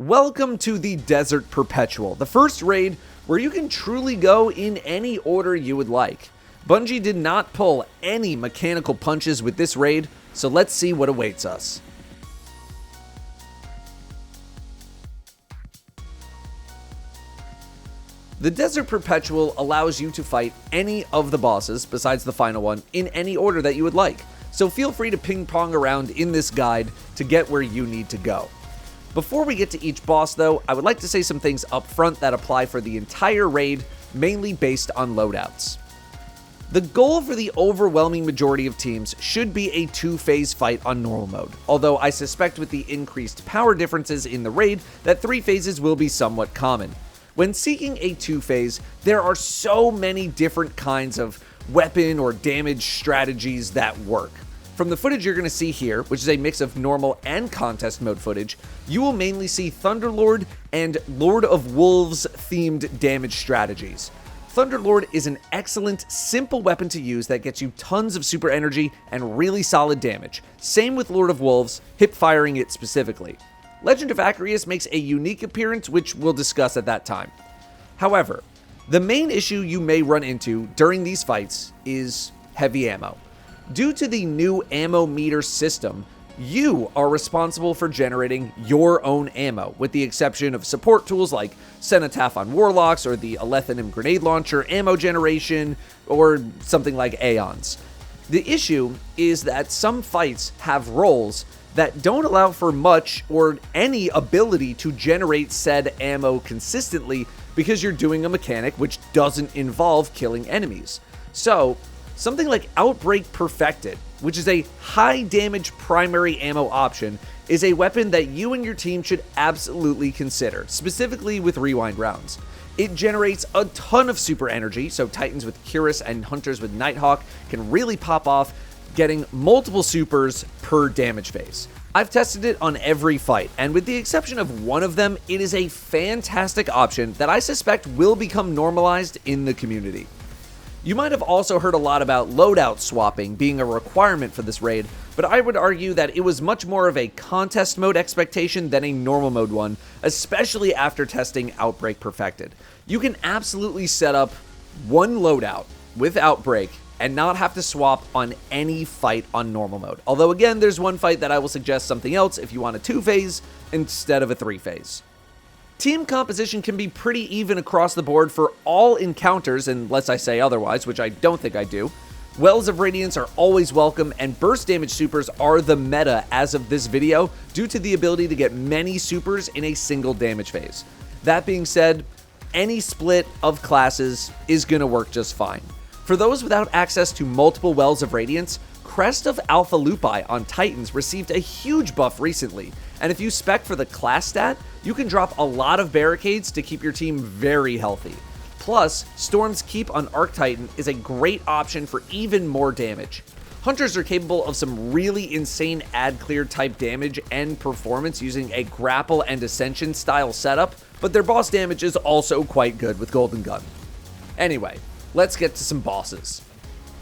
Welcome to the Desert Perpetual, the first raid where you can truly go in any order you would like. Bungie did not pull any mechanical punches with this raid, so let's see what awaits us. The Desert Perpetual allows you to fight any of the bosses, besides the final one, in any order that you would like, so feel free to ping pong around in this guide to get where you need to go. Before we get to each boss though, I would like to say some things up front that apply for the entire raid, mainly based on loadouts. The goal for the overwhelming majority of teams should be a two-phase fight on normal mode, although I suspect with the increased power differences in the raid that 3 phases will be somewhat common. When seeking a two-phase, there are so many different kinds of weapon or damage strategies that work. From the footage you're going to see here, which is a mix of normal and contest mode footage, you will mainly see Thunderlord and Lord of Wolves themed damage strategies. Thunderlord is an excellent, simple weapon to use that gets you tons of super energy and really solid damage. Same with Lord of Wolves, hip firing it specifically. Legend of Agraios makes a unique appearance, which we'll discuss at that time. However, the main issue you may run into during these fights is heavy ammo. Due to the new ammo meter system, you are responsible for generating your own ammo, with the exception of support tools like Cenotaph on Warlocks or the Alethanum grenade launcher ammo generation, or something like Aeons. The issue is that some fights have roles that don't allow for much or any ability to generate said ammo consistently because you're doing a mechanic which doesn't involve killing enemies. So, something like Outbreak Perfected, which is a high damage primary ammo option, is a weapon that you and your team should absolutely consider, specifically with rewind rounds. It generates a ton of super energy, so Titans with Cuirass and Hunters with Nighthawk can really pop off, getting multiple supers per damage phase. I've tested it on every fight, and with the exception of one of them, it is a fantastic option that I suspect will become normalized in the community. You might have also heard a lot about loadout swapping being a requirement for this raid, but I would argue that it was much more of a contest mode expectation than a normal mode one, especially after testing Outbreak Perfected. You can absolutely set up one loadout with Outbreak and not have to swap on any fight on normal mode. Although again, there's one fight that I will suggest something else if you want a 2-phase instead of a 3-phase. Team composition can be pretty even across the board for all encounters, unless I say otherwise, which I don't think I do. Wells of Radiance are always welcome, and burst damage supers are the meta as of this video, due to the ability to get many supers in a single damage phase. That being said, any split of classes is going to work just fine. For those without access to multiple Wells of Radiance, Crest of Alpha Lupi on Titans received a huge buff recently, and if you spec for the class stat, you can drop a lot of barricades to keep your team very healthy. Plus, Storm's Keep on Arc Titan is a great option for even more damage. Hunters are capable of some really insane ad clear type damage and performance using a grapple and ascension style setup, but their boss damage is also quite good with Golden Gun. Anyway, let's get to some bosses.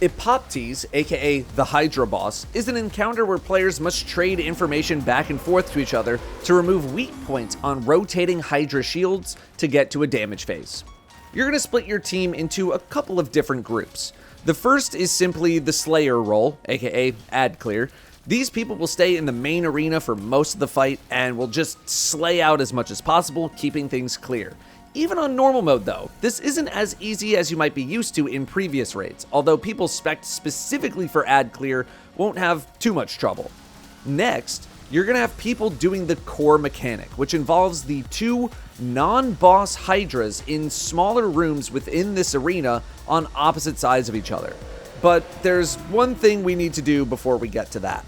Epoptes, aka the Hydra boss, is an encounter where players must trade information back and forth to each other to remove weak points on rotating Hydra shields to get to a damage phase. You're going to split your team into a couple of different groups. The first is simply the Slayer role, aka ad clear. These people will stay in the main arena for most of the fight and will just slay out as much as possible, keeping things clear. Even on normal mode though, this isn't as easy as you might be used to in previous raids, although people spec'd specifically for ad clear won't have too much trouble. Next, you're going to have people doing the core mechanic, which involves the 2 non-boss Hydras in smaller rooms within this arena on opposite sides of each other. But there's one thing we need to do before we get to that.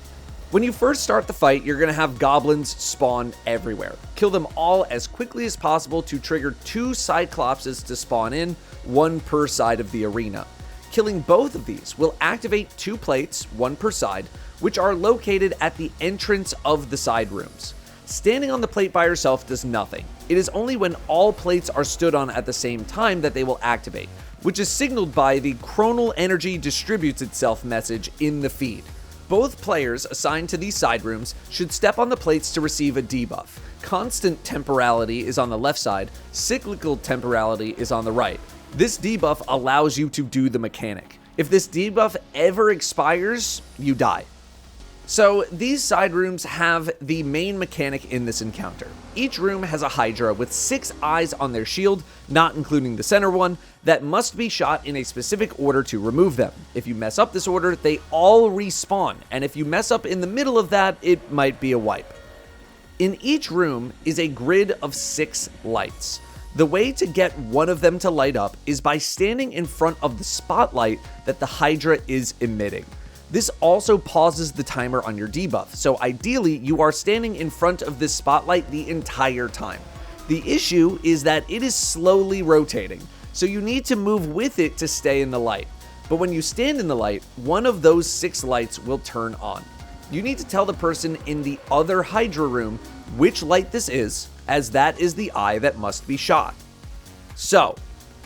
When you first start the fight, you're going to have goblins spawn everywhere. Kill them all as quickly as possible to trigger 2 Cyclopses to spawn in, 1 per side of the arena. Killing both of these will activate 2 plates, 1 per side, which are located at the entrance of the side rooms. Standing on the plate by yourself does nothing. It is only when all plates are stood on at the same time that they will activate, which is signaled by the Chronal Energy Distributes Itself message in the feed. Both players assigned to these side rooms should step on the plates to receive a debuff. Constant temporality is on the left side, cyclical temporality is on the right. This debuff allows you to do the mechanic. If this debuff ever expires, you die. So these side rooms have the main mechanic in this encounter. Each room has a Hydra with 6 eyes on their shield, not including the center one, that must be shot in a specific order to remove them. If you mess up this order, they all respawn, and if you mess up in the middle of that, it might be a wipe. In each room is a grid of 6 lights. The way to get one of them to light up is by standing in front of the spotlight that the Hydra is emitting. This also pauses the timer on your debuff, so ideally you are standing in front of this spotlight the entire time. The issue is that it is slowly rotating, so you need to move with it to stay in the light. But when you stand in the light, one of those 6 lights will turn on. You need to tell the person in the other Hydra room which light this is, as that is the eye that must be shot. So,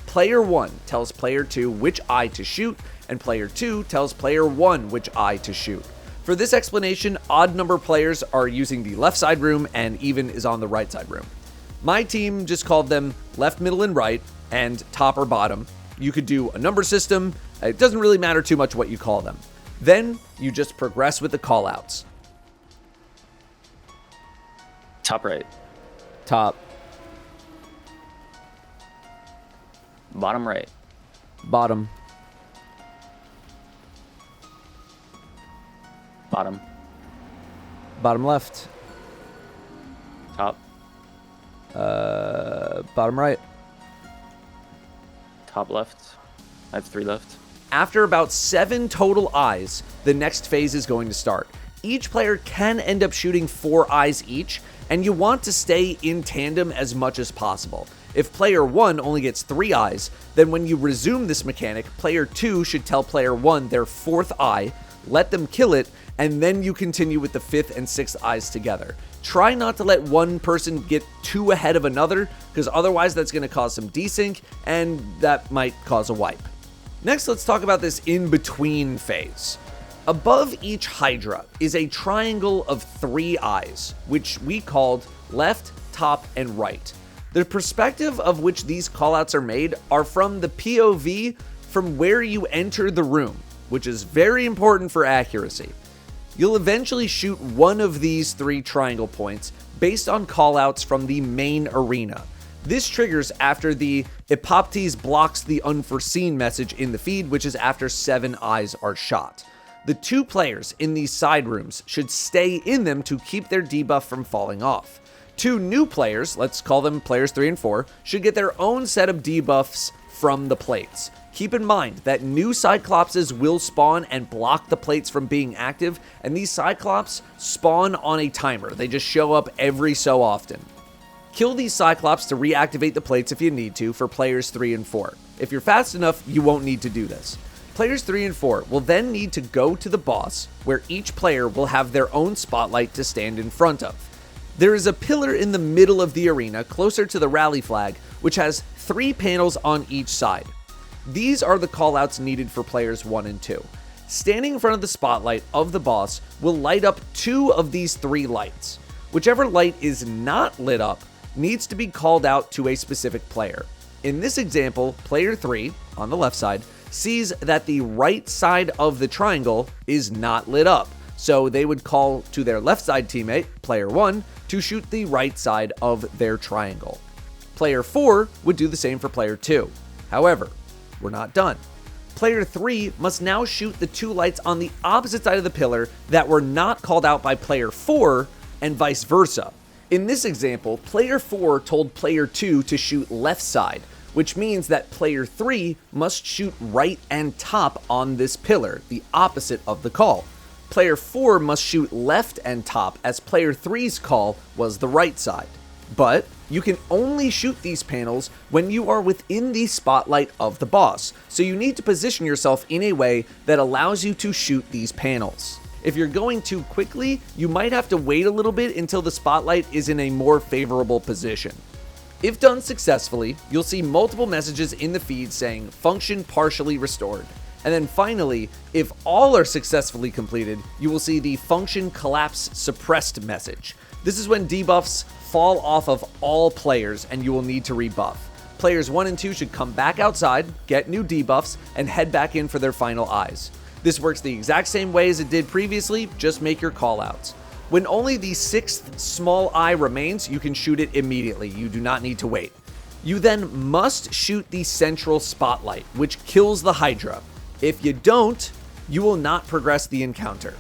player 1 tells player 2 which eye to shoot, and player 2 tells player 1 which eye to shoot. For this explanation, odd number players are using the left side room and even is on the right side room. My team just called them left, middle, and right, and top or bottom. You could do a number system. It doesn't really matter too much what you call them. Then you just progress with the callouts. Top right. Top. Bottom right. Bottom. Bottom. Bottom left. Top. Bottom right. Top left. I have 3 left. After about 7 total eyes, the next phase is going to start. Each player can end up shooting 4 eyes each, and you want to stay in tandem as much as possible. If player 1 only gets 3 eyes, then when you resume this mechanic, player 2 should tell player 1 their 4th eye, let them kill it, and then you continue with the 5th and 6th eyes together. Try not to let one person get too ahead of another, because otherwise that's going to cause some desync, and that might cause a wipe. Next, let's talk about this in-between phase. Above each Hydra is a triangle of 3 eyes, which we called left, top, and right. The perspective of which these callouts are made are from the POV from where you enter the room, which is very important for accuracy. You'll eventually shoot one of these 3 triangle points based on callouts from the main arena. This triggers after the epoptes blocks the unforeseen message in the feed, which is after 7 eyes are shot. The 2 players in these side rooms should stay in them to keep their debuff from falling off. 2 new players, let's call them players 3 and 4, should get their own set of debuffs from the plates. Keep in mind that new Cyclopses will spawn and block the plates from being active, and these Cyclops spawn on a timer. They just show up every so often. Kill these Cyclops to reactivate the plates if you need to for players 3 and 4. If you're fast enough, you won't need to do this. Players 3 and 4 will then need to go to the boss, where each player will have their own spotlight to stand in front of. There is a pillar in the middle of the arena closer to the rally flag, which has 3 panels on each side. These are the callouts needed for players 1 and 2. Standing in front of the spotlight of the boss will light up 2 of these 3 lights. Whichever light is not lit up needs to be called out to a specific player. In this example, player 3, on the left side, sees that the right side of the triangle is not lit up, so they would call to their left side teammate, player 1, to shoot the right side of their triangle. Player 4 would do the same for player 2. However, we're not done. Player 3 must now shoot the 2 lights on the opposite side of the pillar that were not called out by player 4, and vice versa. In this example, player 4 told player 2 to shoot left side, which means that player 3 must shoot right and top on this pillar, the opposite of the call. Player 4 must shoot left and top, as player 3's call was the right side. But you can only shoot these panels when you are within the spotlight of the boss, so you need to position yourself in a way that allows you to shoot these panels. If you're going too quickly, you might have to wait a little bit until the spotlight is in a more favorable position. If done successfully, you'll see multiple messages in the feed saying function partially restored. And then finally, if all are successfully completed, you will see the function collapse suppressed message. This is when debuffs fall off of all players and you will need to rebuff. Players 1 and 2 should come back outside, get new debuffs, and head back in for their final eyes. This works the exact same way as it did previously, just make your callouts. When only the 6th small eye remains, you can shoot it immediately. You do not need to wait. You then must shoot the central spotlight, which kills the Hydra. If you don't, you will not progress the encounter.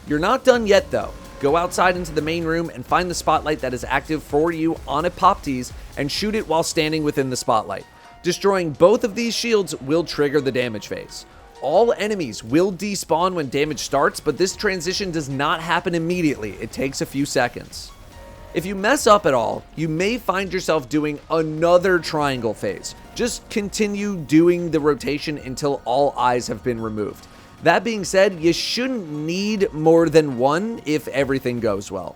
You're not done yet though. Go outside into the main room and find the spotlight that is active for you on epoptes and shoot it while standing within the spotlight. Destroying both of these shields will trigger the damage phase. All enemies will despawn when damage starts, but this transition does not happen immediately. It takes a few seconds. If you mess up at all, you may find yourself doing another triangle phase. Just continue doing the rotation until all eyes have been removed. That being said, you shouldn't need more than one if everything goes well.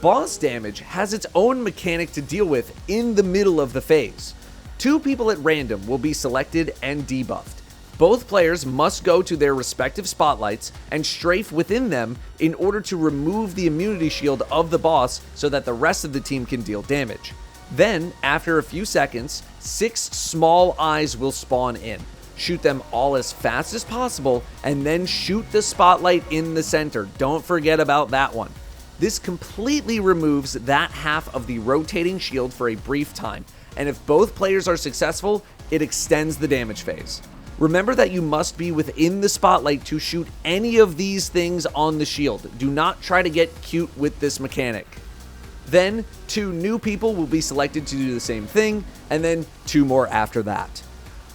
Boss damage has its own mechanic to deal with in the middle of the phase. 2 people at random will be selected and debuffed. Both players must go to their respective spotlights and strafe within them in order to remove the immunity shield of the boss so that the rest of the team can deal damage. Then, after a few seconds, 6 small eyes will spawn in. Shoot them all as fast as possible, and then shoot the spotlight in the center. Don't forget about that one. This completely removes that half of the rotating shield for a brief time, and if both players are successful, it extends the damage phase. Remember that you must be within the spotlight to shoot any of these things on the shield. Do not try to get cute with this mechanic. Then, 2 new people will be selected to do the same thing, and then 2 more after that.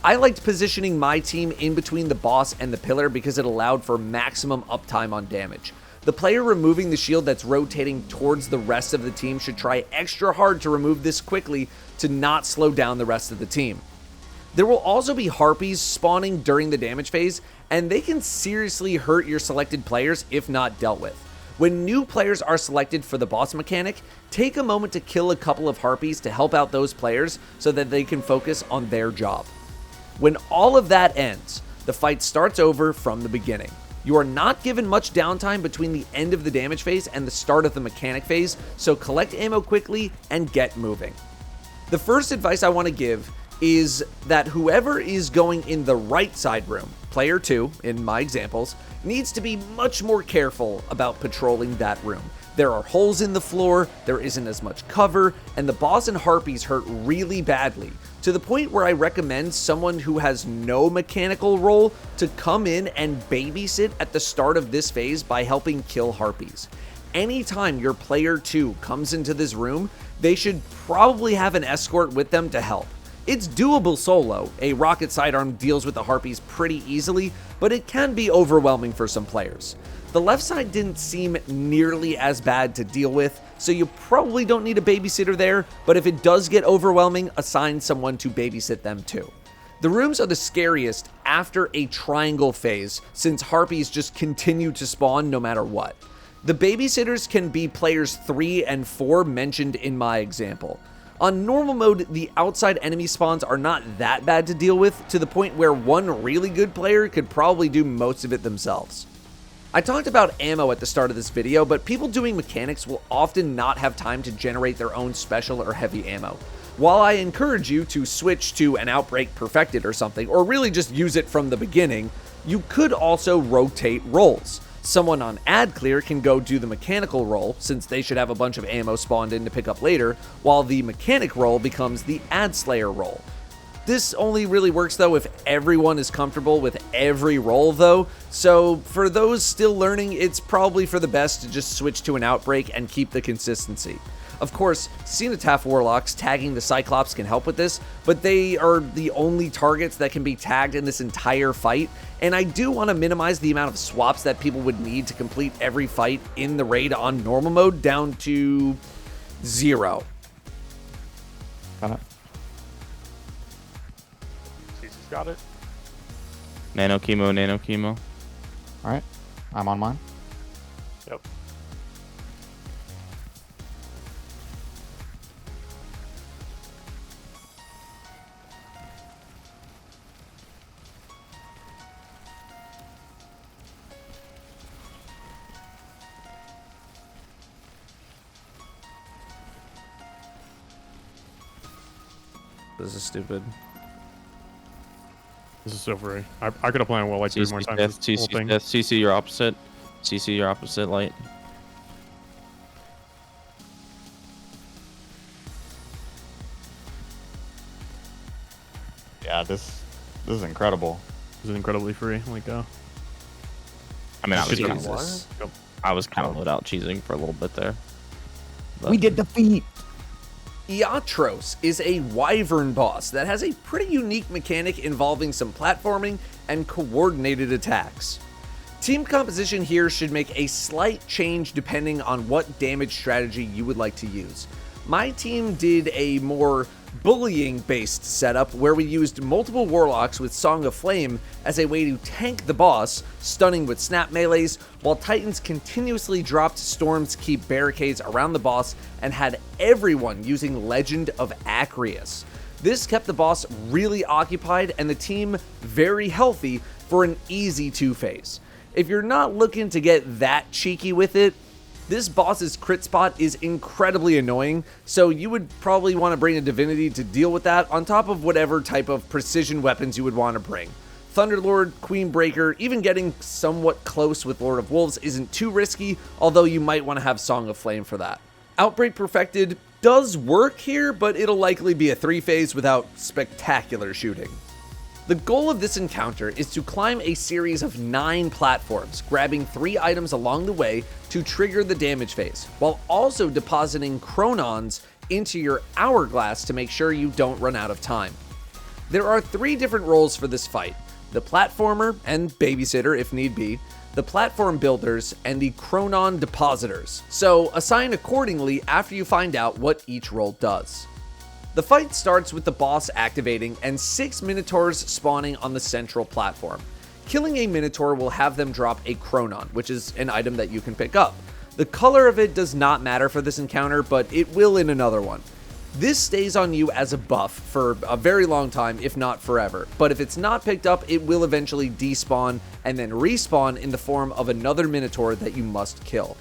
I liked positioning my team in between the boss and the pillar because it allowed for maximum uptime on damage. The player removing the shield that's rotating towards the rest of the team should try extra hard to remove this quickly to not slow down the rest of the team. There will also be harpies spawning during the damage phase, and they can seriously hurt your selected players if not dealt with. When new players are selected for the boss mechanic, take a moment to kill a couple of harpies to help out those players so that they can focus on their job. When all of that ends, the fight starts over from the beginning. You are not given much downtime between the end of the damage phase and the start of the mechanic phase, so collect ammo quickly and get moving. The first advice I want to give is that whoever is going in the right side room, player 2 in my examples, needs to be much more careful about patrolling that room. There are holes in the floor, there isn't as much cover, and the boss and harpies hurt really badly, to the point where I recommend someone who has no mechanical role to come in and babysit at the start of this phase by helping kill harpies. Anytime your player 2 comes into this room, they should probably have an escort with them to help. It's doable solo. A rocket sidearm deals with the harpies pretty easily, but it can be overwhelming for some players. The left side didn't seem nearly as bad to deal with, so you probably don't need a babysitter there, but if it does get overwhelming, assign someone to babysit them too. The rooms are the scariest after a triangle phase, since harpies just continue to spawn no matter what. The babysitters can be players 3 and 4 mentioned in my example. On normal mode, the outside enemy spawns are not that bad to deal with, to the point where one really good player could probably do most of it themselves. I talked about ammo at the start of this video, but people doing mechanics will often not have time to generate their own special or heavy ammo. While I encourage you to switch to an Outbreak Perfected or something, or really just use it from the beginning, you could also rotate roles. Someone on ad clear can go do the mechanical role, since they should have a bunch of ammo spawned in to pick up later, while the mechanic role becomes the ad slayer role. This only really works though if everyone is comfortable with every role though, so for those still learning, it's probably for the best to just switch to an Outbreak and keep the consistency. Of course, Cenotaph Warlocks tagging the Cyclops can help with this, but they are the only targets that can be tagged in this entire fight, and I do want to minimize the amount of swaps that people would need to complete every fight in the raid on normal mode down to 0. Got it. Cece's got it. Nano chemo, nano chemo. All right, I'm on mine. Yep. This is stupid. This is so free. I could have planned well like 3 more CC times. fifth, This whole CC thing. fifth, CC your opposite. CC your opposite light. Yeah, this is incredible. This is incredibly free. Like, I mean, Jesus. I was kind of loadout cheesing for a little bit there. We did defeat. Iatros is a wyvern boss that has a pretty unique mechanic involving some platforming and coordinated attacks. Team composition here should make a slight change depending on what damage strategy you would like to use. My team did a more bullying based setup where we used multiple warlocks with Song of Flame as a way to tank the boss, stunning with snap melees, while Titans continuously dropped storms to keep barricades around the boss and had everyone using Legend of Agraios. This kept the boss really occupied and the team very healthy for an easy 2-phase. If you're not looking to get that cheeky with it, this boss's crit spot is incredibly annoying, so you would probably want to bring a divinity to deal with that on top of whatever type of precision weapons you would want to bring. Thunderlord, Queenbreaker, even getting somewhat close with Lord of Wolves isn't too risky, although you might want to have Song of Flame for that. Outbreak Perfected does work here, but it'll likely be a 3-phase without spectacular shooting. The goal of this encounter is to climb a series of 9 platforms, grabbing 3 items along the way to trigger the damage phase, while also depositing chronons into your hourglass to make sure you don't run out of time. There are 3 different roles for this fight: the platformer and babysitter if need be, the platform builders, and the chronon depositors, so assign accordingly after you find out what each role does. The fight starts with the boss activating and 6 Minotaurs spawning on the central platform. Killing a Minotaur will have them drop a Chronon, which is an item that you can pick up. The color of it does not matter for this encounter, but it will in another one. This stays on you as a buff for a very long time, if not forever, but if it's not picked up, it will eventually despawn and then respawn in the form of another Minotaur that you must kill.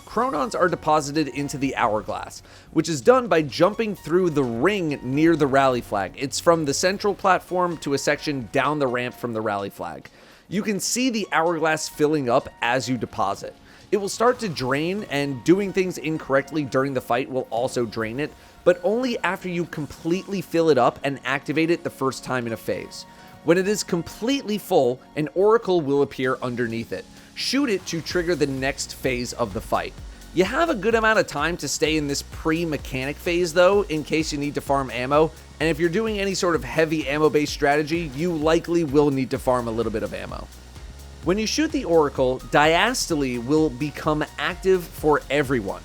Chronons are deposited into the hourglass, which is done by jumping through the ring near the rally flag. It's from the central platform to a section down the ramp from the rally flag. You can see the hourglass filling up as you deposit. It will start to drain, and doing things incorrectly during the fight will also drain it, but only after you completely fill it up and activate it the first time in a phase. When it is completely full, an oracle will appear underneath it. Shoot it to trigger the next phase of the fight. You have a good amount of time to stay in this pre-mechanic phase though, in case you need to farm ammo, and if you're doing any sort of heavy ammo-based strategy, you likely will need to farm a little bit of ammo. When you shoot the oracle, diastole will become active for everyone.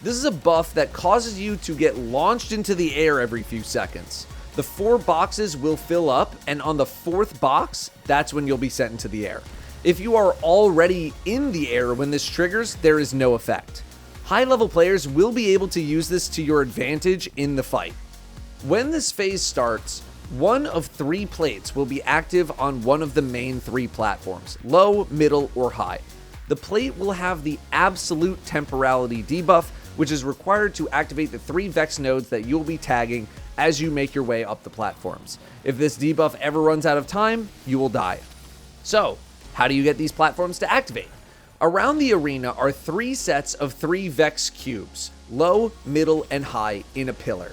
This is a buff that causes you to get launched into the air every few seconds. The 4 boxes will fill up, and on the 4th box, that's when you'll be sent into the air. If you are already in the air when this triggers, there is no effect. High-level players will be able to use this to your advantage in the fight. When this phase starts, one of 3 plates will be active on one of the main 3 platforms, low, middle, or high. The plate will have the absolute temporality debuff, which is required to activate the 3 Vex nodes that you'll be tagging as you make your way up the platforms. If this debuff ever runs out of time, you will die. So, how do you get these platforms to activate? Around the arena are 3 sets of 3 Vex cubes, low, middle, and high, in a pillar.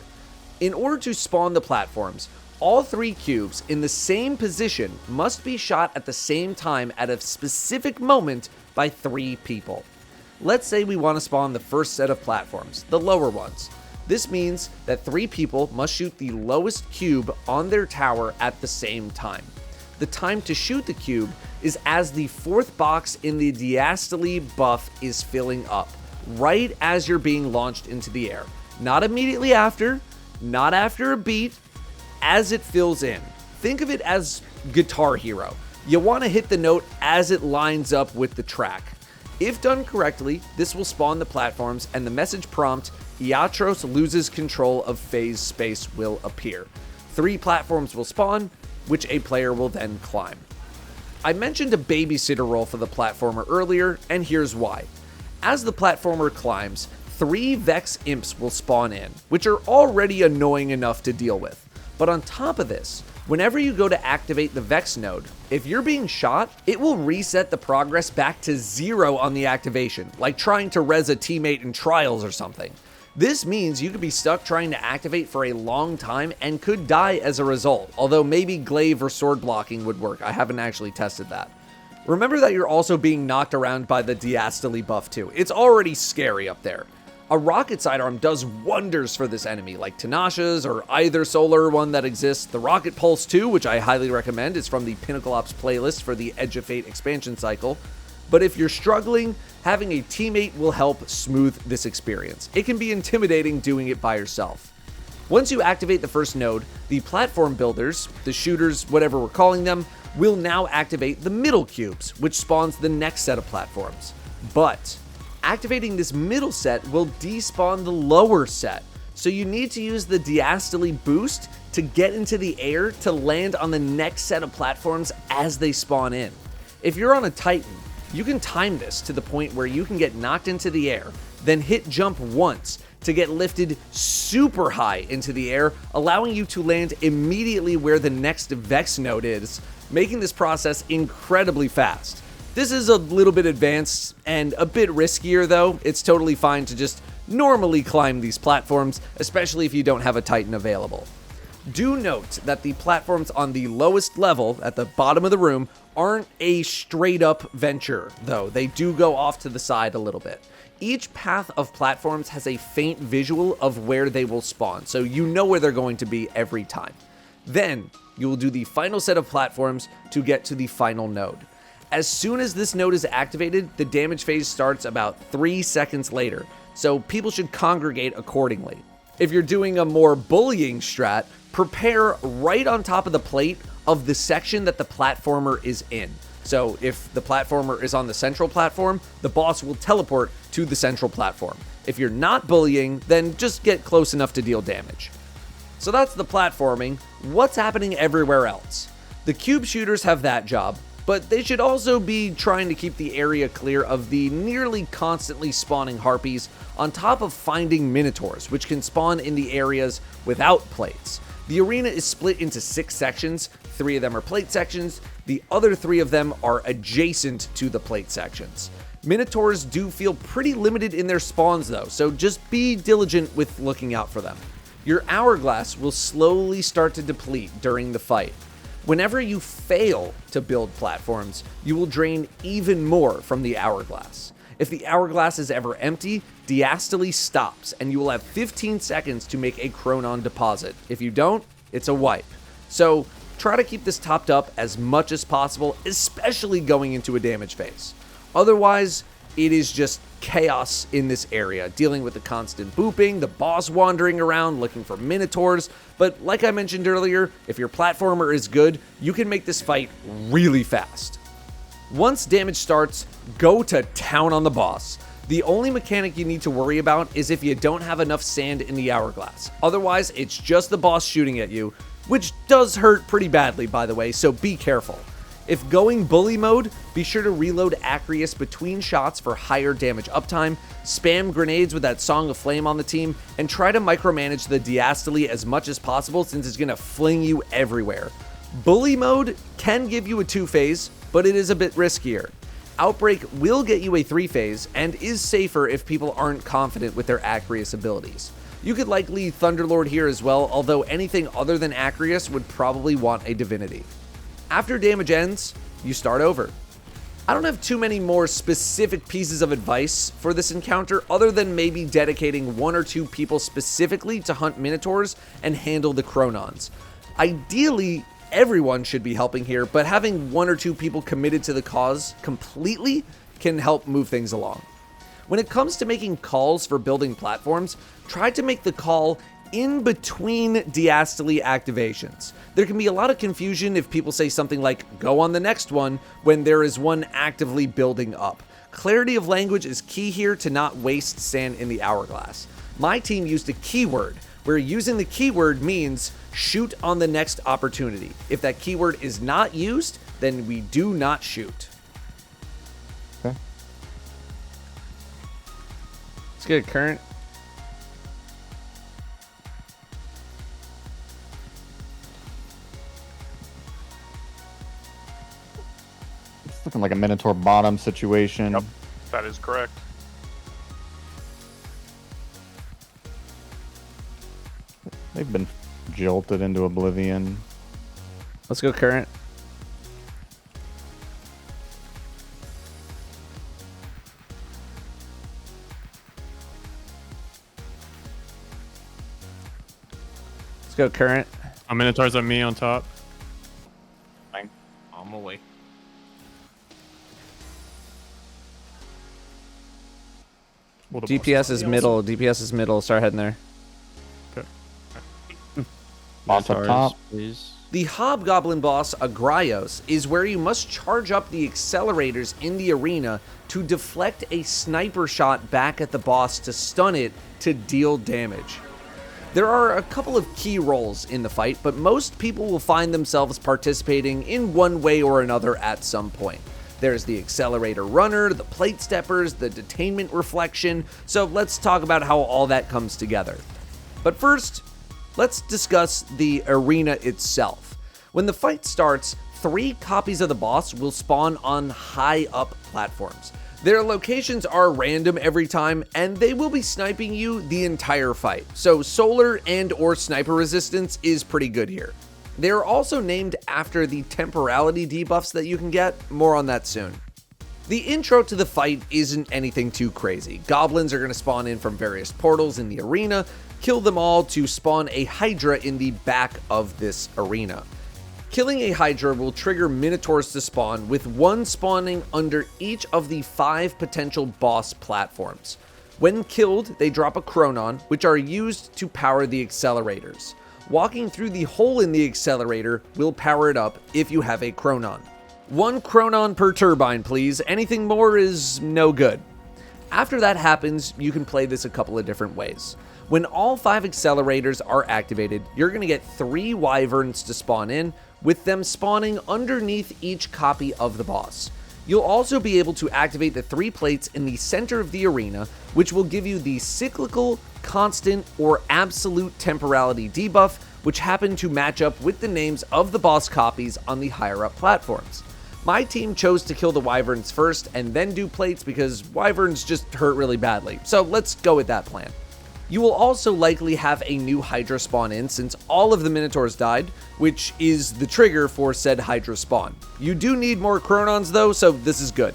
In order to spawn the platforms, all 3 cubes in the same position must be shot at the same time at a specific moment by 3 people. Let's say we want to spawn the first set of platforms, the lower ones. This means that 3 people must shoot the lowest cube on their tower at the same time. The time to shoot the cube is as the 4th box in the diastole buff is filling up, right as you're being launched into the air. Not immediately after, not after a beat, as it fills in. Think of it as Guitar Hero. You want to hit the note as it lines up with the track. If done correctly, this will spawn the platforms and the message prompt, Iatros loses control of phase space, will appear. 3 platforms will spawn, which a player will then climb. I mentioned a babysitter role for the platformer earlier, and here's why. As the platformer climbs, 3 Vex imps will spawn in, which are already annoying enough to deal with. But on top of this, whenever you go to activate the Vex node, if you're being shot, it will reset the progress back to 0 on the activation, like trying to res a teammate in Trials or something. This means you could be stuck trying to activate for a long time and could die as a result, although maybe glaive or sword blocking would work. I haven't actually tested that. Remember that you're also being knocked around by the diastole buff too. It's already scary up there. A rocket sidearm does wonders for this enemy, like Tinashe's or either solar one that exists. The Rocket Pulse 2, which I highly recommend, is from the Pinnacle Ops playlist for the Edge of Fate expansion cycle. But if you're struggling, having a teammate will help smooth this experience. It can be intimidating doing it by yourself. Once you activate the first node, the platform builders, the shooters, whatever we're calling them, will now activate the middle cubes, which spawns the next set of platforms. But activating this middle set will despawn the lower set, so you need to use the diastole boost to get into the air to land on the next set of platforms as they spawn in. If you're on a Titan, you can time this to the point where you can get knocked into the air, then hit jump once to get lifted super high into the air, allowing you to land immediately where the next Vex node is, making this process incredibly fast. This is a little bit advanced and a bit riskier though. It's totally fine to just normally climb these platforms, especially if you don't have a Titan available. Do note that the platforms on the lowest level at the bottom of the room aren't a straight up venture though. They do go off to the side a little bit. Each path of platforms has a faint visual of where they will spawn, so you know where they're going to be every time. Then you will do the final set of platforms to get to the final node. As soon as this node is activated, the damage phase starts about 3 seconds later, so people should congregate accordingly. If you're doing a more bullying strat, prepare right on top of the plate of the section that the platformer is in. So if the platformer is on the central platform, the boss will teleport to the central platform. If you're not bullying, then just get close enough to deal damage. So that's the platforming. What's happening everywhere else? The cube shooters have that job, but they should also be trying to keep the area clear of the nearly constantly spawning harpies, on top of finding minotaurs, which can spawn in the areas without plates. The arena is split into 6 sections, 3 of them are plate sections, the other 3 of them are adjacent to the plate sections. Minotaurs do feel pretty limited in their spawns though, so just be diligent with looking out for them. Your hourglass will slowly start to deplete during the fight. Whenever you fail to build platforms, you will drain even more from the hourglass. If the hourglass is ever empty, diastole stops and you will have 15 seconds to make a chronon deposit. If you don't, it's a wipe. So try to keep this topped up as much as possible, especially going into a damage phase. Otherwise, it is just chaos in this area, dealing with the constant booping, the boss wandering around looking for minotaurs. But like I mentioned earlier, if your platformer is good, you can make this fight really fast. Once damage starts, go to town on the boss. The only mechanic you need to worry about is if you don't have enough sand in the hourglass. Otherwise, it's just the boss shooting at you, which does hurt pretty badly, by the way, so be careful. If going bully mode, be sure to reload agraios between shots for higher damage uptime, spam grenades with that Song of Flame on the team, and try to micromanage the diastole as much as possible since it's going to fling you everywhere. Bully mode can give you a 2-phase, but it is a bit riskier. Outbreak will get you a 3-phase and is safer if people aren't confident with their agraios abilities. You could likely Thunderlord here as well, although anything other than agraios would probably want a divinity. After damage ends, you start over. I don't have too many more specific pieces of advice for this encounter other than maybe dedicating 1 or 2 people specifically to hunt minotaurs and handle the chronons. Ideally, everyone should be helping here, but having 1 or 2 people committed to the cause completely can help move things along. When it comes to making calls for building platforms, try to make the call in between diastole activations. There can be a lot of confusion if people say something like, go on the next one, when there is one actively building up. Clarity of language is key here to not waste sand in the hourglass. My team used a keyword, where using the keyword means shoot on the next opportunity. If that keyword is not used, then we do not shoot. Okay. Let's get a current. Looking like a Minotaur bottom situation. Yep, that is correct. They've been jolted into oblivion. Let's go current. Let's go current. Minotaurs on me on top. Fine. I'm away. Well, the DPS is middle. DPS is middle. Start heading there. Boss up Minotaurs, top. please. The Hobgoblin boss, Agraios, is where you must charge up the accelerators in the arena to deflect a sniper shot back at the boss to stun it to deal damage. There are a couple of key roles in the fight, but most people will find themselves participating in one way or another at some point. There's the accelerator runner, the plate steppers, the detainment reflection, so let's talk about how all that comes together. But first, let's discuss the arena itself. When the fight starts, 3 copies of the boss will spawn on high up platforms. Their locations are random every time, and they will be sniping you the entire fight, so solar and or sniper resistance is pretty good here. They're also named after the temporality debuffs that you can get, more on that soon. The intro to the fight isn't anything too crazy. Goblins are going to spawn in from various portals in the arena, kill them all to spawn a Hydra in the back of this arena. Killing a Hydra will trigger Minotaurs to spawn, with one spawning under each of the 5 potential boss platforms. When killed, they drop a Chronon, which are used to power the accelerators. Walking through the hole in the accelerator will power it up if you have a Chronon. 1 Chronon per turbine, please. Anything more is no good. After that happens, you can play this a couple of different ways. When all 5 accelerators are activated, you're going to get 3 Wyverns to spawn in, with them spawning underneath each copy of the boss. You'll also be able to activate the 3 plates in the center of the arena, which will give you the cyclical, constant, or absolute temporality debuff, which happen to match up with the names of the boss copies on the higher up platforms. My team chose to kill the Wyverns first and then do plates because Wyverns just hurt really badly, so let's go with that plan. You will also likely have a new Hydra spawn in since all of the Minotaurs died, which is the trigger for said Hydra spawn. You do need more Chronons though, so this is good.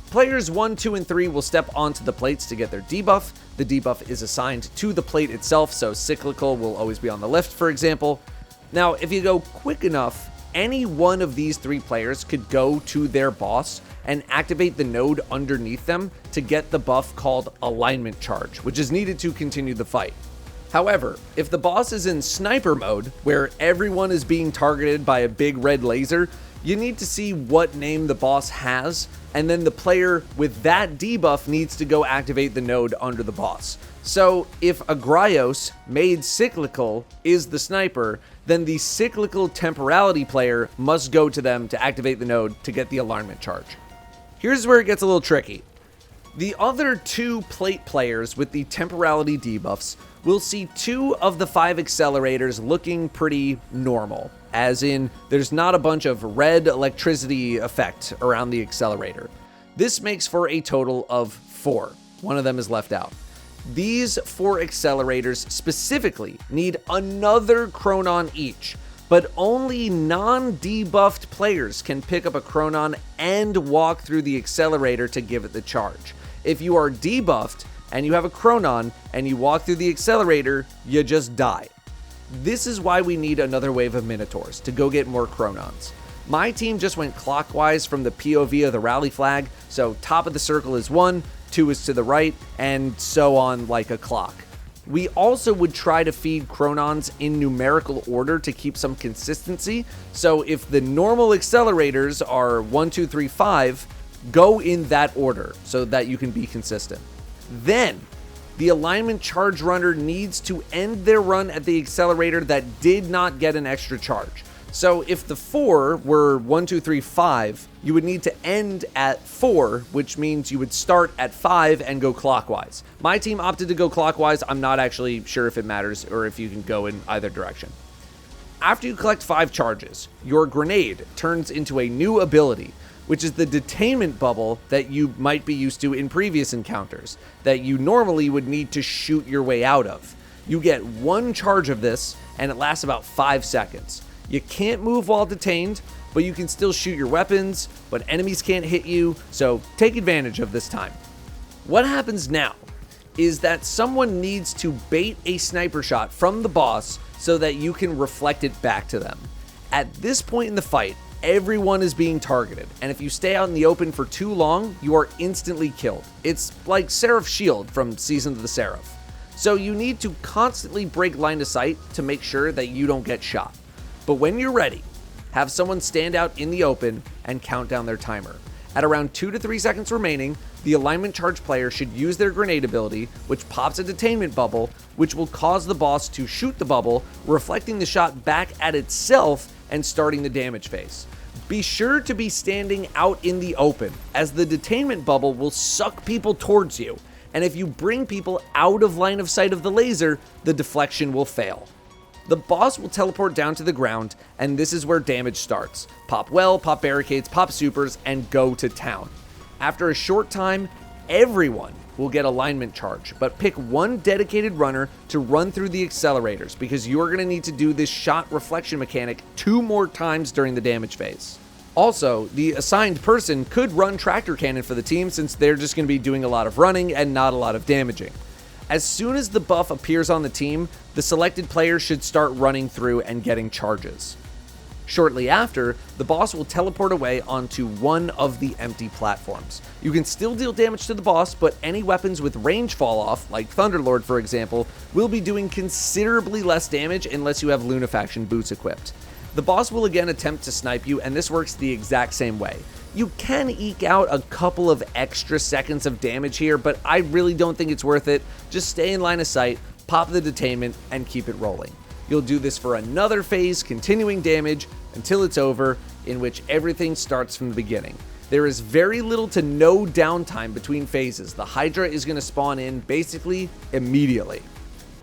Players 1, 2, and 3 will step onto the plates to get their debuff. The debuff is assigned to the plate itself, so cyclical will always be on the left, for example. Now, if you go quick enough, any one of these 3 players could go to their boss and activate the node underneath them to get the buff called alignment charge, which is needed to continue the fight. However, if the boss is in sniper mode, where everyone is being targeted by a big red laser, you need to see what name the boss has, and then the player with that debuff needs to go activate the node under the boss. So if Agraios, made cyclical, is the sniper, then the cyclical temporality player must go to them to activate the node to get the alignment charge. Here's where it gets a little tricky. The other 2 plate players with the temporality debuffs will see 2 of the 5 accelerators looking pretty normal, as in there's not a bunch of red electricity effect around the accelerator. This makes for a total of 4. One of them is left out. These 4 accelerators specifically need another Chronon each, but only non-debuffed players can pick up a Chronon and walk through the accelerator to give it the charge. If you are debuffed and you have a Chronon and you walk through the accelerator, you just die. This is why we need another wave of Minotaurs to go get more Chronons. My team just went clockwise from the POV of the rally flag, so top of the circle is 1, 2 is to the right, and so on like a clock. We also would try to feed Chronons in numerical order to keep some consistency, so if the normal accelerators are 1, 2, 3, 5, go in that order so that you can be consistent. Then, the alignment charge runner needs to end their run at the accelerator that did not get an extra charge. So if the 4 were 1, 2, 3, 5, you would need to end at 4, which means you would start at 5 and go clockwise. My team opted to go clockwise. I'm not actually sure if it matters or if you can go in either direction. After you collect 5 charges, your grenade turns into a new ability. which is the detainment bubble that you might be used to in previous encounters, that you normally would need to shoot your way out of. You get 1 charge of this, and it lasts about 5 seconds. You can't move while detained, but you can still shoot your weapons, but enemies can't hit you, so take advantage of this time. What happens now is that someone needs to bait a sniper shot from the boss so that you can reflect it back to them. At this point in the fight, everyone is being targeted, and if you stay out in the open for too long, you are instantly killed. It's like Seraph's shield from Season of the Seraph. So you need to constantly break line of sight to make sure that you don't get shot. But when you're ready, have someone stand out in the open and count down their timer. At around 2 to 3 seconds remaining, the alignment charge player should use their grenade ability, which pops a detainment bubble, which will cause the boss to shoot the bubble, reflecting the shot back at itself and starting the damage phase. Be sure to be standing out in the open, as the detainment bubble will suck people towards you, and if you bring people out of line of sight of the laser, the deflection will fail. The boss will teleport down to the ground, and this is where damage starts. Pop well, pop barricades, pop supers, and go to town. After a short time, everyone will get alignment charge, but pick one dedicated runner to run through the accelerators, because you are going to need to do this shot reflection mechanic 2 more times during the damage phase. Also, the assigned person could run tractor cannon for the team, since they're just going to be doing a lot of running and not a lot of damaging. As soon as the buff appears on the team, the selected player should start running through and getting charges. Shortly after, the boss will teleport away onto one of the empty platforms. You can still deal damage to the boss, but any weapons with range fall off, like Thunderlord for example, will be doing considerably less damage unless you have Lunafaction boots equipped. The boss will again attempt to snipe you, and this works the exact same way. You can eke out a couple of extra seconds of damage here, but I really don't think it's worth it. Just stay in line of sight, pop the detainment, and keep it rolling. You'll do this for another phase, continuing damage until it's over, in which everything starts from the beginning. There is very little to no downtime between phases. The Hydra is going to spawn in basically immediately.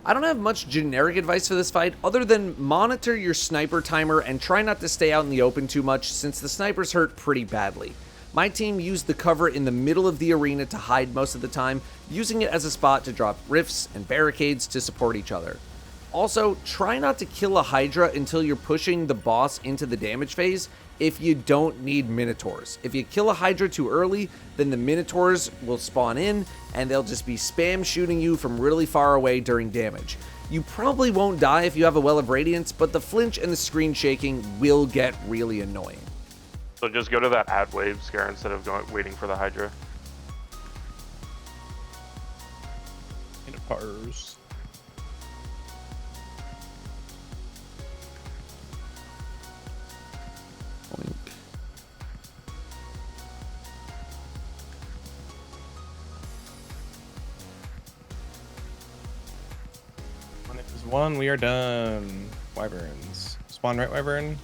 I don't have much generic advice for this fight other than monitor your sniper timer and try not to stay out in the open too much, since the snipers hurt pretty badly. My team used the cover in the middle of the arena to hide most of the time, using it as a spot to drop rifts and barricades to support each other. Also, try not to kill a Hydra until you're pushing the boss into the damage phase if you don't need Minotaurs. If you kill a Hydra too early, then the Minotaurs will spawn in and they'll just be spam shooting you from really far away during damage. You probably won't die if you have a Well of Radiance, but the flinch and the screen shaking will get really annoying. So just go to that ad wave scare instead of waiting for the Hydra. Need a pars. When it is 1, we are done. Wyverns. Spawn right, Wyvern.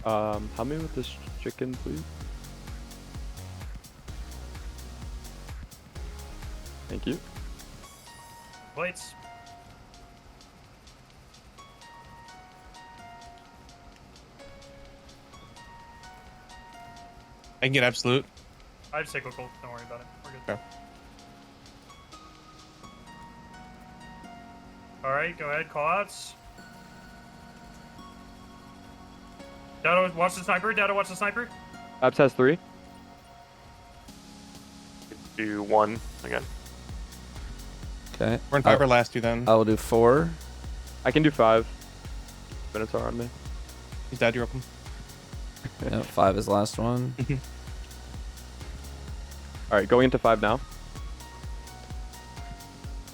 Help me with this chicken, please. Thank you. Plates. I can get absolute. I have cyclical. Don't worry about it. We're good. Okay. All right, go ahead. Call outs. Datto, watch the sniper. Datto, watch the sniper. Abs has 3. Do 1 again. Okay. We're in 5 or last 2 then. I will do 4. I can do 5. Minotaur on me. He's dead, you're open. Yeah, 5 is last one. Alright, going into 5 now.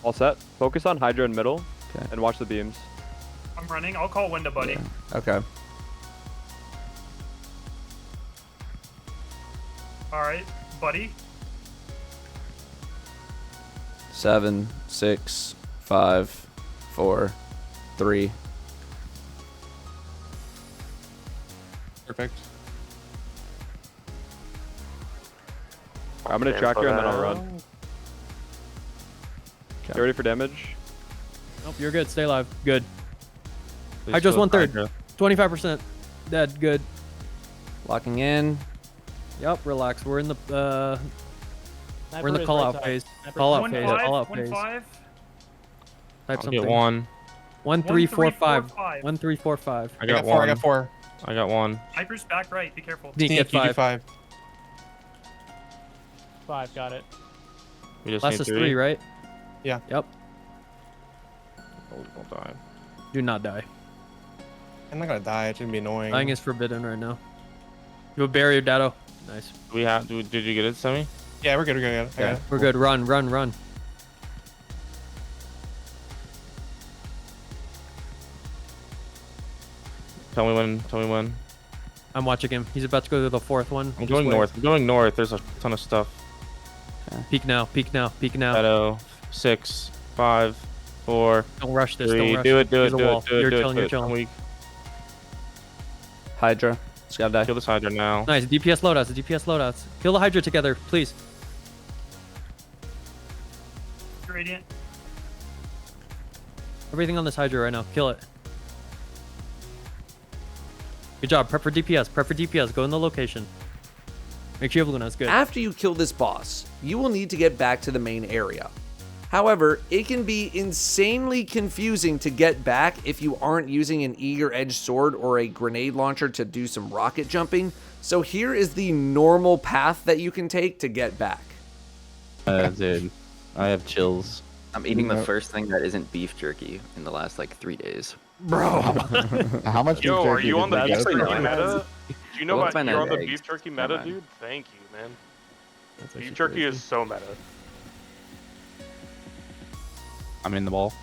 All set. Focus on Hydra in middle. Okay. And watch the beams. I'm running. I'll call window, buddy. Yeah. Okay. All right, buddy. 7, 6, 5, 4, 3. Perfect. I'm gonna track you and then I'll run. Okay. Get ready for damage. Nope, you're good. Stay alive. Good. Please Hydra's kill 1/3. Hydra. 25%. Dead. Good. Locking in. Yep. Relax. We're in the Sniper we're in the is call right out side. phase. Sniper Call is out One phase. five, Call out one phase. five. Type I'll something. get one. 1 3 4 5. 5. 1 3 4 5. I I got got 4. one. I got 4. I got one. Hyper's back right. Be careful. Sneak Sneak, at you get 5. 5. 5, got it. We just Last need is 3, right? Yeah. Yep. Don't die. Do not die. I'm not gonna die. It's gonna be annoying. Dying is forbidden right now. You have a barrier, Datto. Nice. Do we have? Did you get it, Semi? Yeah, we're good. We're good. I got it. We're good. Run, run, run. Tell me when. Tell me when. I'm watching him. He's about to go to the 4th one. I'm Just going wait. north. I'm going north. There's a ton of stuff. Peek now. Peek now. Peek now. Shadow. 6, 5, 4, Don't rush this. 3. Don't rush Do it. Do There's it. a Do wall. it. Do it. You're Do chilling. it. You're chilling. I'm weak. Hydra. Just gotta die. Kill this Hydra now. Nice. DPS loadouts. DPS loadouts. Kill the Hydra together, please. Gradient. Everything on this Hydra right now. Kill it. Good job. Prep for DPS. Prep for DPS. Go in the location. Make sure you have Lunas. Good. After you kill this boss, you will need to get back to the main area. However, it can be insanely confusing to get back if you aren't using an eager edge sword or a grenade launcher to do some rocket jumping. So here is the normal path that you can take to get back. Dude, I have chills. I'm eating the first thing that isn't beef jerky in the last like 3 days. How much Yo, beef are jerky you did on the you beef get? Actually, jerky no, meta? Do you know Well, about it's you're on the eggs. beef jerky Come meta, on. dude? Thank you, man. That's Beef actually jerky crazy. is so meta. I'm in the ball.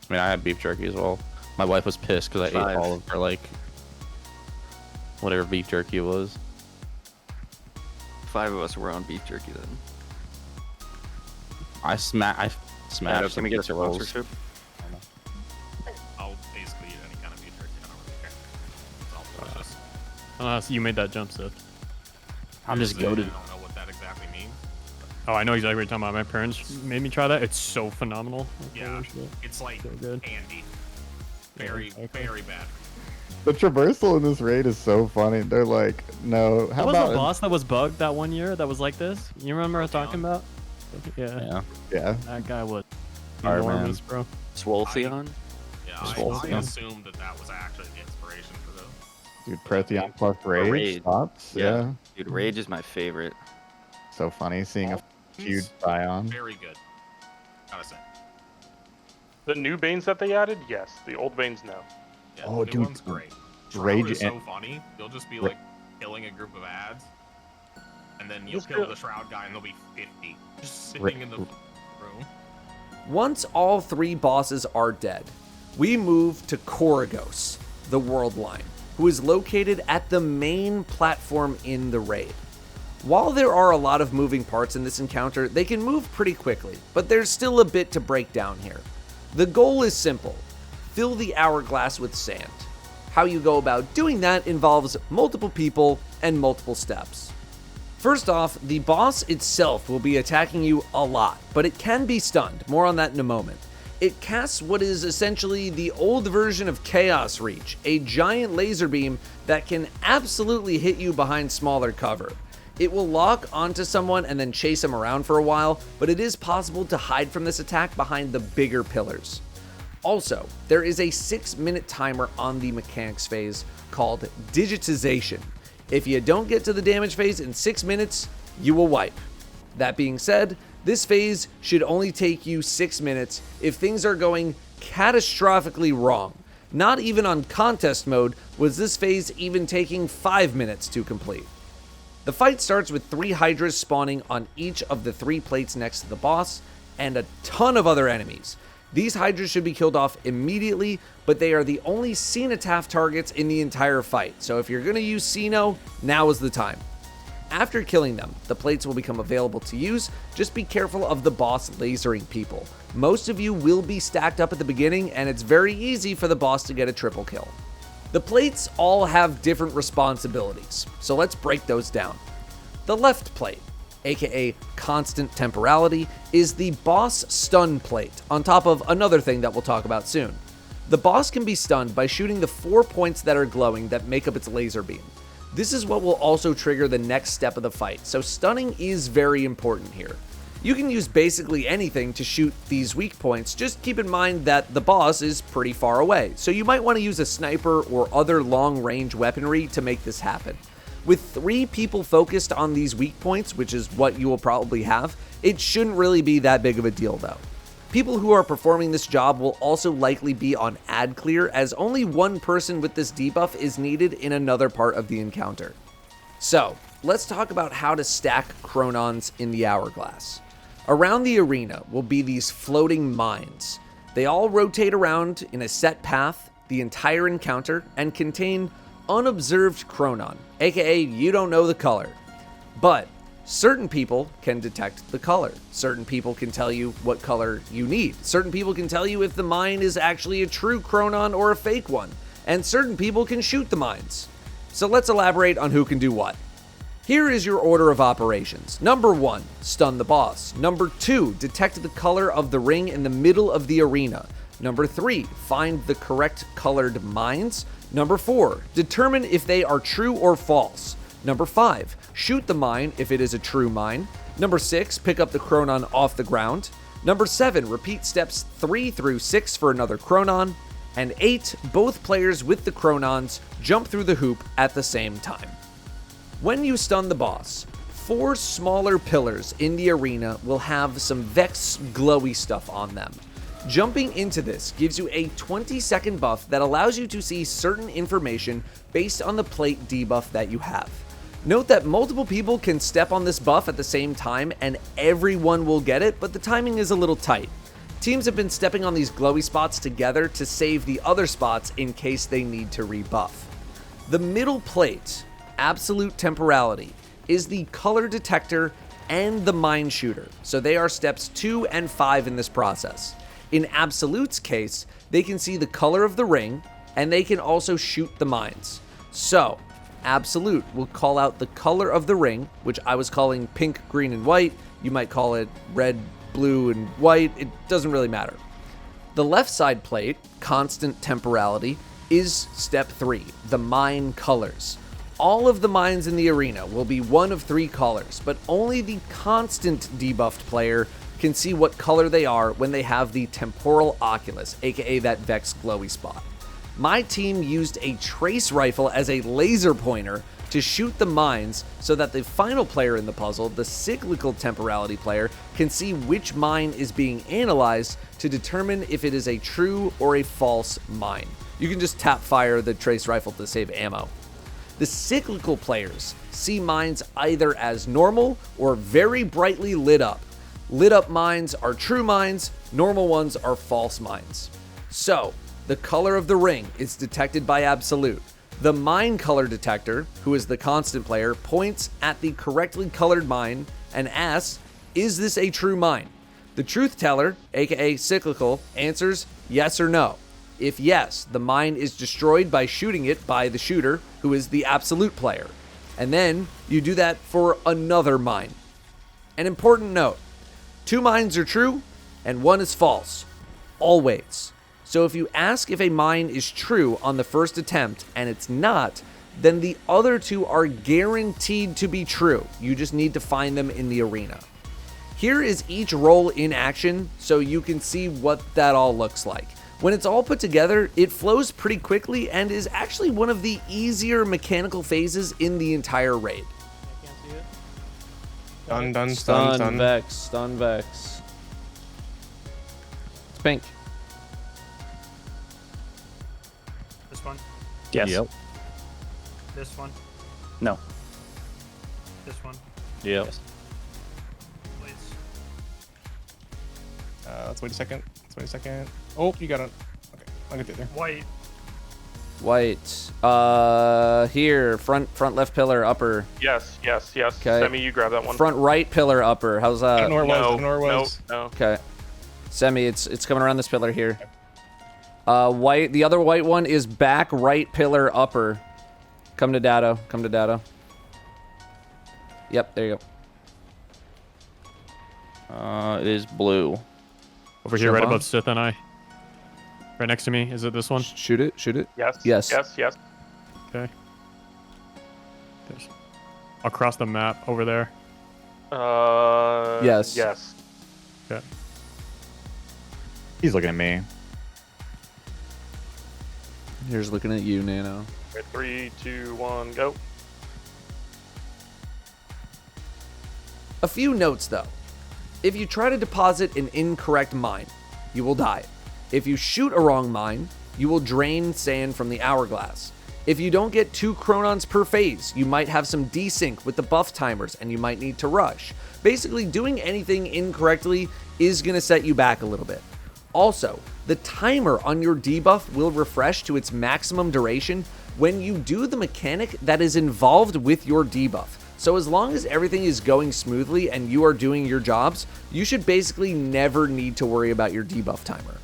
I mean, I had beef jerky as well. My wife was pissed because I ate 5. all of her, like, whatever beef jerky was. 5 of us were on beef jerky then. I smashed Can some we get a pizza rolls. sponsorship? I'll basically eat any kind of beef jerky. I don't really care. It's all delicious. So you made that jump, Seth. I'm just Seriously, goaded. I don't know what that exactly means. Oh, I know exactly what you're talking about. My parents made me try that. It's so phenomenal. Yeah, it's like So good. candy. Very, very bad. The traversal in this raid is so funny. They're like, no, how What was about the boss that was bugged that one year that was like this? You remember I was talking about? Yeah, Yeah. Yeah. that guy was Alright, man. enormous, bro. Swoltheon? Yeah, Swole, I yeah. assumed that was actually the inspiration for the. Dude, Protheon plus rage Raid. stops. Yeah. Dude, Rage is my favorite. So funny seeing a huge It's Scion. Very good. Gotta say. The new Banes that they added, yes. The old Banes, no. Yeah, Oh, the dude, new one's great. Rage Shroud is and- so funny. You'll just be Ra- like killing a group of ads, and then you'll Just kill go- the Shroud guy, and there'll be 50 just sitting in the room. Once all 3 bosses are dead, we move to Koregos, the world line, who is located at the main platform in the raid. While there are a lot of moving parts in this encounter, they can move pretty quickly, but there's still a bit to break down here. The goal is simple: fill the hourglass with sand. How you go about doing that involves multiple people and multiple steps. First off, the boss itself will be attacking you a lot, but it can be stunned. More on that in a moment. It casts what is essentially the old version of Chaos Reach, a giant laser beam that can absolutely hit you behind smaller cover. It will lock onto someone and then chase them around for a while, but it is possible to hide from this attack behind the bigger pillars. Also, there is a 6-minute timer on the mechanics phase called digitization. If you don't get to the damage phase in 6 minutes, you will wipe. That being said, this phase should only take you 6 minutes if things are going catastrophically wrong. Not even on contest mode was this phase even taking 5 minutes to complete. The fight starts with 3 Hydras spawning on each of the 3 plates next to the boss, and a ton of other enemies. These Hydras should be killed off immediately, but they are the only Cenotaph targets in the entire fight, so if you're going to use Ceno, now is the time. After killing them, the plates will become available to use. Just be careful of the boss lasering people. Most of you will be stacked up at the beginning, and it's very easy for the boss to get a triple kill. The plates all have different responsibilities, so let's break those down. The left plate, aka constant temporality, is the boss stun plate, on top of another thing that we'll talk about soon. The boss can be stunned by shooting the 4 points that are glowing that make up its laser beam. This is what will also trigger the next step of the fight, so stunning is very important here. You can use basically anything to shoot these weak points, just keep in mind that the boss is pretty far away, so you might want to use a sniper or other long-range weaponry to make this happen. With 3 people focused on these weak points, which is what you will probably have, it shouldn't really be that big of a deal though. People who are performing this job will also likely be on ad clear, as only one person with this debuff is needed in another part of the encounter. So, let's talk about how to stack chronons in the hourglass. Around the arena will be these floating mines. They all rotate around in a set path the entire encounter and contain unobserved chronon, aka you don't know the color. But certain people can detect the color. Certain people can tell you what color you need. Certain people can tell you if the mine is actually a true chronon or a fake one. And certain people can shoot the mines. So let's elaborate on who can do what. Here is your order of operations. Number 1, stun the boss. Number 2, detect the color of the ring in the middle of the arena. Number 3, find the correct colored mines. Number 4, determine if they are true or false. Number 5, shoot the mine if it is a true mine. Number 6, pick up the chronon off the ground. Number 7, repeat steps 3 through 6 for another chronon. And 8, both players with the chronons jump through the hoop at the same time. When you stun the boss, 4 smaller pillars in the arena will have some Vex glowy stuff on them. Jumping into this gives you a 20-second buff that allows you to see certain information based on the plate debuff that you have. Note that multiple people can step on this buff at the same time and everyone will get it, but the timing is a little tight. Teams have been stepping on these glowy spots together to save the other spots in case they need to rebuff. The middle plate, Absolute Temporality, is the color detector and the mine shooter, so they are steps 2 and 5 in this process. In Absolute's case, they can see the color of the ring, and they can also shoot the mines. So, Absolute will call out the color of the ring, which I was calling pink, green, and white. You might call it red, blue, and white. It doesn't really matter. The left side plate, Constant Temporality, is step 3, the mine colors. All of the mines in the arena will be one of 3 colors, but only the constant debuffed player can see what color they are when they have the temporal oculus, aka that Vex glowy spot. My team used a trace rifle as a laser pointer to shoot the mines so that the final player in the puzzle, the cyclical temporality player, can see which mine is being analyzed to determine if it is a true or a false mine. You can just tap fire the trace rifle to save ammo. The cyclical players see mines either as normal or very brightly lit up. Lit up mines are true mines, normal ones are false mines. So, the color of the ring is detected by Absolute. The mine color detector, who is the constant player, points at the correctly colored mine and asks, is this a true mine? The truth teller, aka cyclical, answers yes or no. If yes, the mine is destroyed by shooting it by the shooter, who is the Absolute player. And then you do that for another mine. An important note, 2 mines are true and 1 is false. Always. So if you ask if a mine is true on the first attempt and it's not, then the other 2 are guaranteed to be true. You just need to find them in the arena. Here is each roll in action so you can see what that all looks like. When it's all put together, it flows pretty quickly and is actually one of the easier mechanical phases in the entire raid. I can't see it. Stun. Vex, stun Vex. It's pink. This one. Yes. Yep. This one. No. This one. Yep. Yes. Please. Let's wait a second. Oh, you got it. Okay, I'll get there. White. White. Here, front left pillar, upper. Yes. Okay. Semi, you grab that one. Front right pillar, upper. How's I that? don't know where it was. I don't know where it no, was. no. Okay. Semi, it's coming around this pillar here. White. The other white one is back right pillar, upper. Come to Datto. Yep, there you go. It is blue. Over here, Jump right on. above Sith and I. Right next to me. Is it this one? Shoot it. Shoot it. Yes. Yes. Yes. Yes. Okay. There's across the map over there. Yes. Yes. Okay. He's looking at me. Here's looking at you, Nano. Okay, 3, 2, 1, go. A few notes though. If you try to deposit an incorrect mine, you will die. If you shoot a wrong mine, you will drain sand from the hourglass. If you don't get 2 chronons per phase, you might have some desync with the buff timers and you might need to rush. Basically, doing anything incorrectly is going to set you back a little bit. Also, the timer on your debuff will refresh to its maximum duration when you do the mechanic that is involved with your debuff. So as long as everything is going smoothly and you are doing your jobs, you should basically never need to worry about your debuff timer.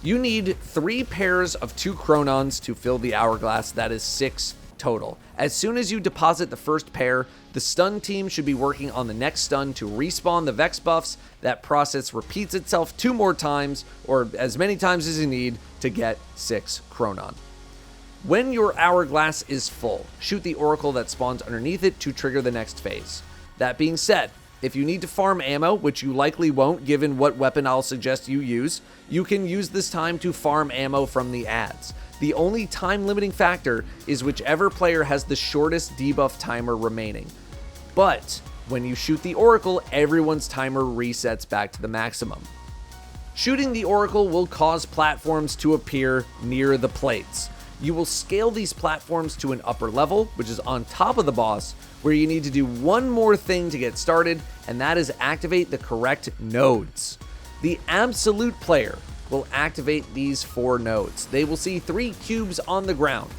You need 3 pairs of 2 chronons to fill the hourglass. That is 6 total. As soon as you deposit the first pair, the stun team should be working on the next stun to respawn the Vex buffs. That process repeats itself 2 more times, or as many times as you need to get 6 chronon. When your hourglass is full, shoot the oracle that spawns underneath it to trigger the next phase. That being said, if you need to farm ammo, which you likely won't given what weapon I'll suggest you use, you can use this time to farm ammo from the ads. The only time limiting factor is whichever player has the shortest debuff timer remaining. But when you shoot the oracle, everyone's timer resets back to the maximum. Shooting the oracle will cause platforms to appear near the plates. You will scale these platforms to an upper level, which is on top of the boss, where you need to do one more thing to get started, and that is activate the correct nodes. The absolute player will activate these 4 nodes. They will see 3 cubes on the ground.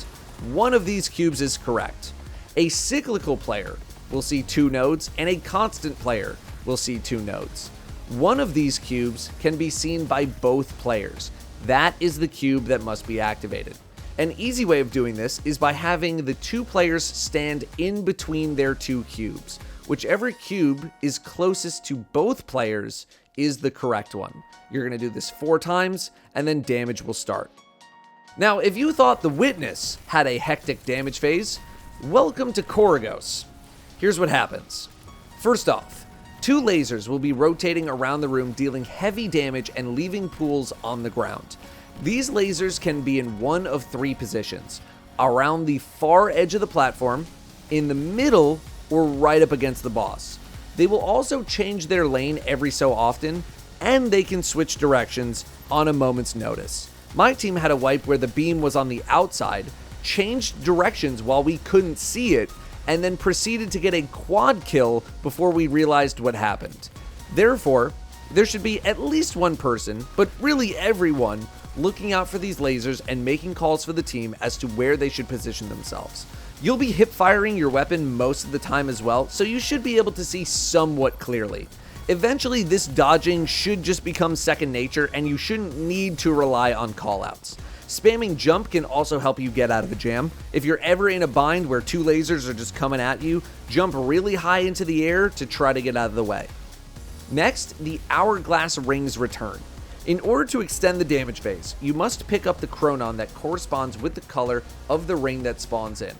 One of these cubes is correct. A cyclical player will see 2 nodes, and a constant player will see 2 nodes. One of these cubes can be seen by both players. That is the cube that must be activated. An easy way of doing this is by having the 2 players stand in between their 2 cubes. Whichever cube is closest to both players is the correct one. You're going to do this 4 times, and then damage will start. Now, if you thought the Witness had a hectic damage phase, welcome to Koregos. Here's what happens. First off, 2 lasers will be rotating around the room, dealing heavy damage and leaving pools on the ground. These lasers can be in one of 3 positions: around the far edge of the platform, in the middle, or right up against the boss. They will also change their lane every so often, and they can switch directions on a moment's notice. My team had a wipe where the beam was on the outside, changed directions while we couldn't see it, and then proceeded to get a quad kill before we realized what happened. Therefore, there should be at least one person, but really everyone, looking out for these lasers and making calls for the team as to where they should position themselves. You'll be hip firing your weapon most of the time as well, so you should be able to see somewhat clearly. Eventually, this dodging should just become second nature, and you shouldn't need to rely on callouts. Spamming jump can also help you get out of a jam. If you're ever in a bind where 2 lasers are just coming at you, jump really high into the air to try to get out of the way. Next, the hourglass rings return. In order to extend the damage phase, you must pick up the chronon that corresponds with the color of the ring that spawns in.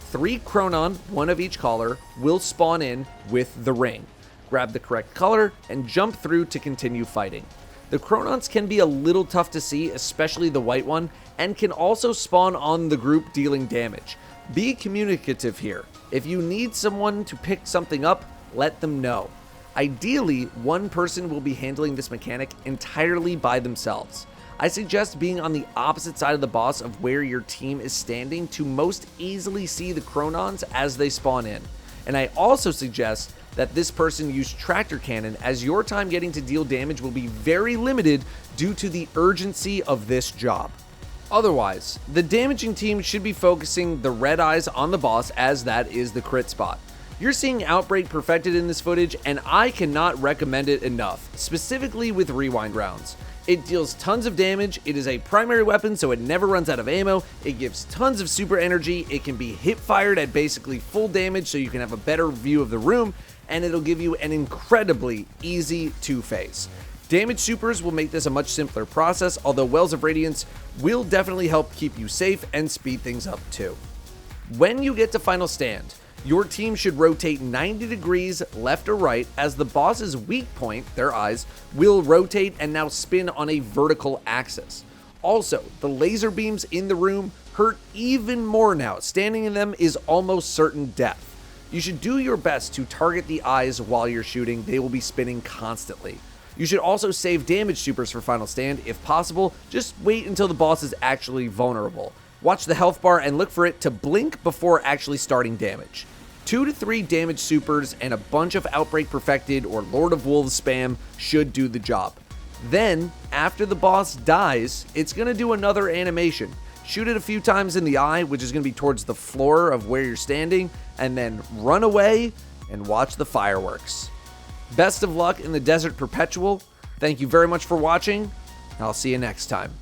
3 chronon, 1 of each color, will spawn in with the ring. Grab the correct color and jump through to continue fighting. The chronons can be a little tough to see, especially the white one, and can also spawn on the group dealing damage. Be communicative here. If you need someone to pick something up, let them know. Ideally, one person will be handling this mechanic entirely by themselves. I suggest being on the opposite side of the boss of where your team is standing to most easily see the chronons as they spawn in. And I also suggest that this person use tractor cannon, as your time getting to deal damage will be very limited due to the urgency of this job. Otherwise, the damaging team should be focusing the red eyes on the boss, as that is the crit spot. You're seeing Outbreak perfected in this footage, and I cannot recommend it enough, specifically with rewind rounds. It deals tons of damage, it is a primary weapon so it never runs out of ammo, it gives tons of super energy, it can be hip fired at basically full damage so you can have a better view of the room, and it'll give you an incredibly easy 2-phase. Damage supers will make this a much simpler process, although Wells of Radiance will definitely help keep you safe and speed things up too. When you get to final stand, your team should rotate 90 degrees left or right as the boss's weak point, their eyes, will rotate and now spin on a vertical axis. Also, the laser beams in the room hurt even more now. Standing in them is almost certain death. You should do your best to target the eyes while you're shooting. They will be spinning constantly. You should also save damage supers for final stand. If possible, just wait until the boss is actually vulnerable. Watch the health bar and look for it to blink before actually starting damage. 2 to 3 damage supers and a bunch of Outbreak Perfected or Lord of Wolves spam should do the job. Then, after the boss dies, it's going to do another animation. Shoot it a few times in the eye, which is going to be towards the floor of where you're standing, and then run away and watch the fireworks. Best of luck in the Desert Perpetual. Thank you very much for watching. I'll see you next time.